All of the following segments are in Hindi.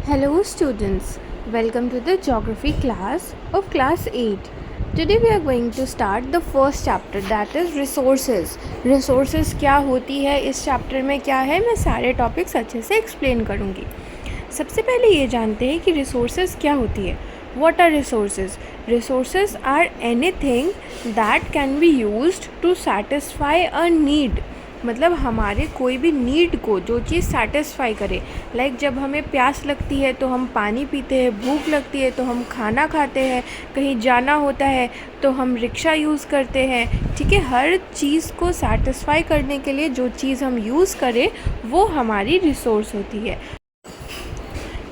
Hello students, welcome to the geography class of class 8. Today we are going to start the first chapter, that is resources. Resources क्या होती है, इस चैप्टर में क्या है, मैं सारे टॉपिक्स अच्छे से एक्सप्लेन करूँगी। सबसे पहले ये जानते हैं कि रिसोर्सेज क्या होती है. What are resources? Resources are anything that can be used to satisfy a need. मतलब हमारे कोई भी नीड को जो चीज़ सेटिस्फाई करे. लाइक जब हमें प्यास लगती है तो हम पानी पीते हैं, भूख लगती है तो हम खाना खाते हैं, कहीं जाना होता है तो हम रिक्शा यूज़ करते हैं. ठीक है, हर चीज़ को सेटिस्फाई करने के लिए जो चीज़ हम यूज़ करें वो हमारी रिसोर्स होती है.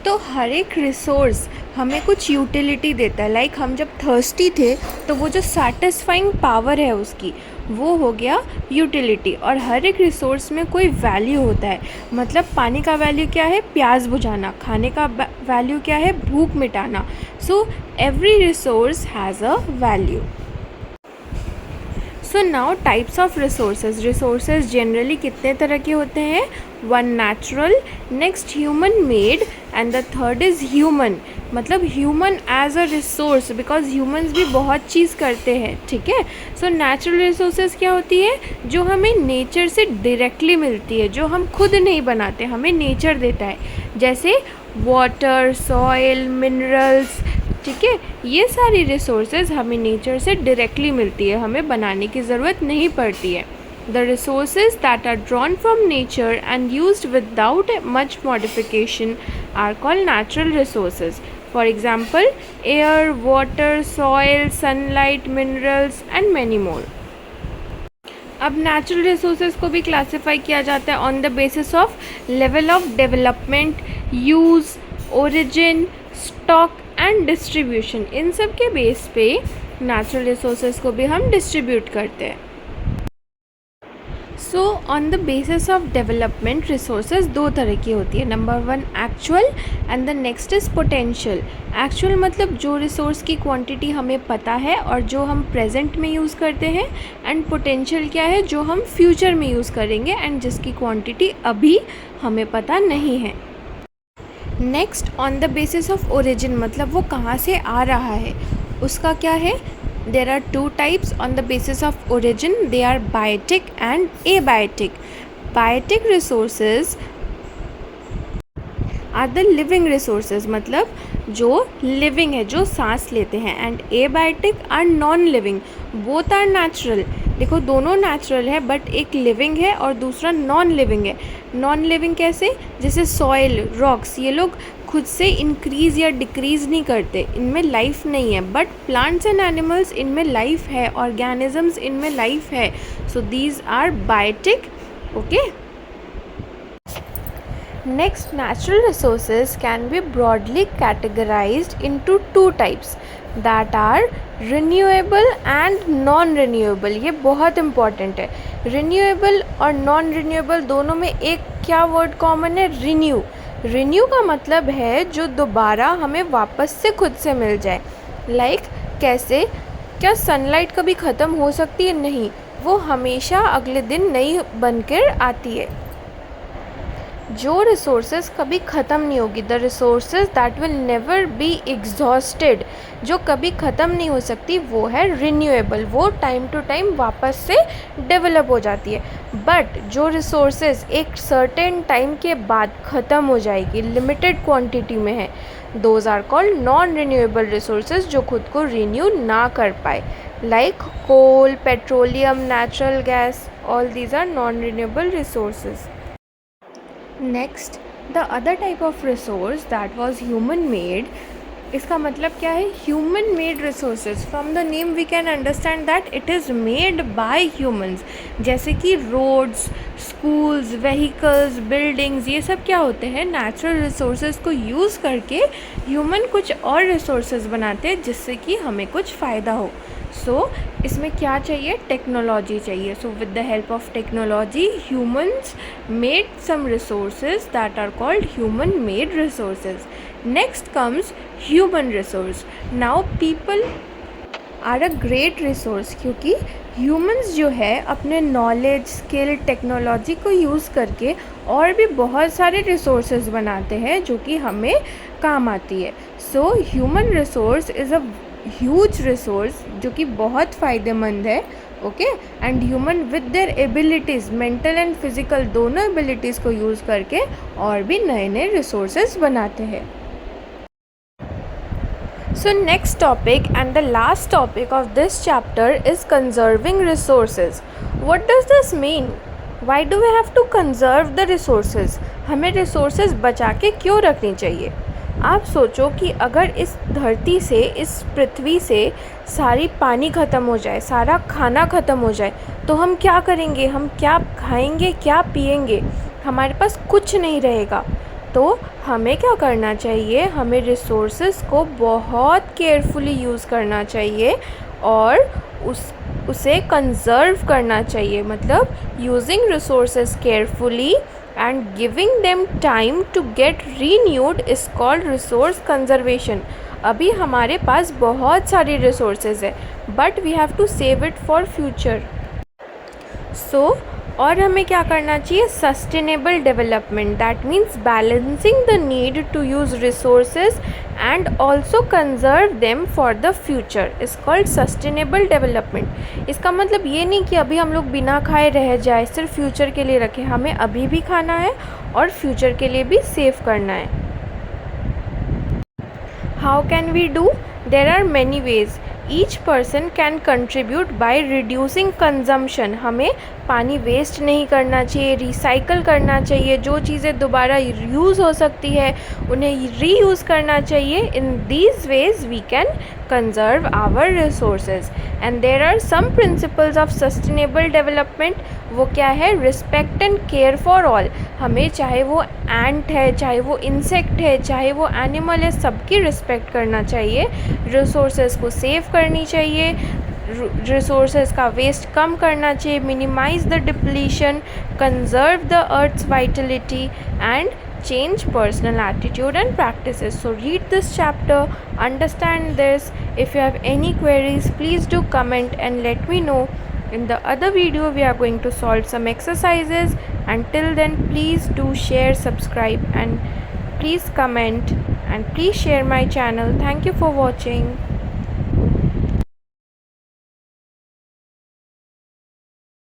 तो हर एक रिसोर्स हमें कुछ यूटिलिटी देता है. लाइक हम जब थर्स्टी थे तो वो जो सेटिस्फाइंग पावर है उसकी वो हो गया यूटिलिटी. और हर एक रिसोर्स में कोई वैल्यू होता है. मतलब पानी का वैल्यू क्या है, प्यास बुझाना. खाने का वैल्यू क्या है, भूख मिटाना. So every resource has a value. So now types of resources. Resources generally कितने तरह के होते हैं? One natural, next human made and the third is human. मतलब human as a resource, because humans भी बहुत चीज़ करते हैं. ठीक है, सो नेचुरल रिसोर्सेज क्या होती है? जो हमें नेचर से डायरेक्टली मिलती है, जो हम खुद नहीं बनाते, हमें नेचर देता है. जैसे वाटर, सॉइल, मिनरल्स. ठीक है, ये सारी रिसोर्सेज हमें नेचर से डायरेक्टली मिलती है, हमें बनाने की ज़रूरत नहीं पड़ती है. The resources that are drawn from nature and used without much modification are called natural resources. For example, air, water, soil, sunlight, minerals and many more. अब नेचुरल रिसोर्सेज को भी क्लासीफाई किया जाता है on the basis of level of development, use, origin, stock and distribution. इन सब के बेस पे नेचुरल रिसोर्सेज को भी हम डिस्ट्रीब्यूट करते हैं. So on the basis of development resources दो तरह की होती है. Number one actual and the next is potential. Actual मतलब जो रिसोर्स की क्वांटिटी हमें पता है और जो हम प्रेजेंट में यूज़ करते हैं. एंड पोटेंशियल क्या है, जो हम फ्यूचर में यूज़ करेंगे एंड जिसकी क्वांटिटी अभी हमें पता नहीं है. Next on the basis of origin, मतलब वो कहाँ से आ रहा है, उसका क्या है? There are two types on the basis of origin. They are biotic and abiotic. Biotic resources are the living resources, मतलब जो living है, जो सांस लेते हैं. And abiotic are non-living. Both are natural. देखो दोनों नेचुरल है, बट एक लिविंग है और दूसरा नॉन लिविंग है. नॉन लिविंग कैसे? जैसे सॉइल, रॉक्स, ये लोग खुद से इंक्रीज़ या डिक्रीज़ नहीं करते, इनमें लाइफ नहीं है. बट प्लांट्स एंड एनिमल्स, इनमें लाइफ है, ऑर्गेनिजम्स, इनमें लाइफ है. So these are biotic. Okay, next natural resources can be broadly categorized into two types, that are renewable and non-renewable. ये बहुत important है. renewable और non-renewable दोनों में एक क्या वर्ड कॉमन है? renew. renew का मतलब है जो दोबारा हमें वापस से खुद से मिल जाए. लाइक कैसे? क्या सनलाइट कभी ख़त्म हो सकती है? नहीं, वो हमेशा अगले दिन नई बनकर आती है. जो रिसोर्सेज कभी ख़त्म नहीं होगी, the resources that will never be exhausted, जो कभी ख़त्म नहीं हो सकती, वो है रिन्यूएबल. वो टाइम टू टाइम वापस से डेवलप हो जाती है. बट जो रिसोर्सेज एक सर्टेन टाइम के बाद ख़त्म हो जाएगी, लिमिटेड क्वांटिटी में है, those are called non renewable resources, जो खुद को रिन्यू ना कर पाए. Like coal, petroleum, natural gas, all these are non renewable resources. Next the other type of resource that was human made. इसका मतलब क्या है? Human made resources. From the name we can understand that it is made by humans. जैसे कि रोड्स, स्कूल्स, व्हीकल्स, बिल्डिंग्स, ये सब क्या होते हैं? नेचुरल रिसोर्सेज को यूज़ करके ह्यूमन कुछ और रिसोर्सेज बनाते हैं जिससे कि हमें कुछ फ़ायदा हो. सो इसमें क्या चाहिए? टेक्नोलॉजी चाहिए. So with the help of technology humans made some resources that are called human made resources. Next comes human resource. Now people are a great resource, क्योंकि ह्यूमंस जो है अपने नॉलेज, स्किल, टेक्नोलॉजी को यूज़ करके और भी बहुत सारे रिसोर्सेज बनाते हैं जो कि हमें काम आती है। So human resource is a huge resource जो कि बहुत फ़ायदेमंद है। Okay, and human with their abilities, mental and physical दोनों एबिलिटीज़ को यूज़ करके और भी नए नए रिसोर्सेज बनाते हैं। So next topic and the last topic of this chapter is conserving resources. What does this mean? Why do we have to conserve the resources? हमें resources बचा के क्यों रखनी चाहिए? आप सोचो कि अगर इस धरती से, इस पृथ्वी से सारी पानी ख़त्म हो जाए, सारा खाना ख़त्म हो जाए, तो हम क्या करेंगे? हम क्या खाएंगे, क्या पिएंगे? हमारे पास कुछ नहीं रहेगा। तो हमें क्या करना चाहिए? हमें रिसोर्सेज को बहुत केयरफुली यूज़ करना चाहिए और उसे कंज़र्व करना चाहिए। मतलब using resources carefully and giving them time to get renewed is called resource conservation. अभी हमारे पास बहुत सारी रिसोर्सेज है but we have to save it for future. So और हमें क्या करना चाहिए? Sustainable development, that means balancing the need to use resources and also conserve them for the future is called sustainable development. इसका मतलब ये नहीं कि अभी हम लोग बिना खाए रह जाए, सिर्फ फ्यूचर के लिए रखें। हमें अभी भी खाना है और फ्यूचर के लिए भी सेव करना है। How can we do? There are many ways. Each person can contribute by reducing consumption. हमें पानी वेस्ट नहीं करना चाहिए, रिसाइकल करना चाहिए। जो चीज़ें दोबारा यूज़ हो सकती है उन्हें रीयूज़ करना चाहिए। In these ways we can conserve our resources. And there are some principles of sustainable development. वो क्या है? Respect and care for all. हमें चाहे वो एंट है, चाहे वो इंसेक्ट है, चाहे वो एनिमल है, सबकी रिस्पेक्ट करना चाहिए। रिसोर्सेज को सेव करनी चाहिए, रिसोर्सेज का वेस्ट कम करना चाहिए, minimise the depletion, conserve the earth's vitality and change personal attitude and practices. So read this chapter, understand this. If you have any queries, please do comment and let me know. In the other video we are going to solve some exercises. Until then, please do share, subscribe and please comment and please share my channel. Thank you for watching.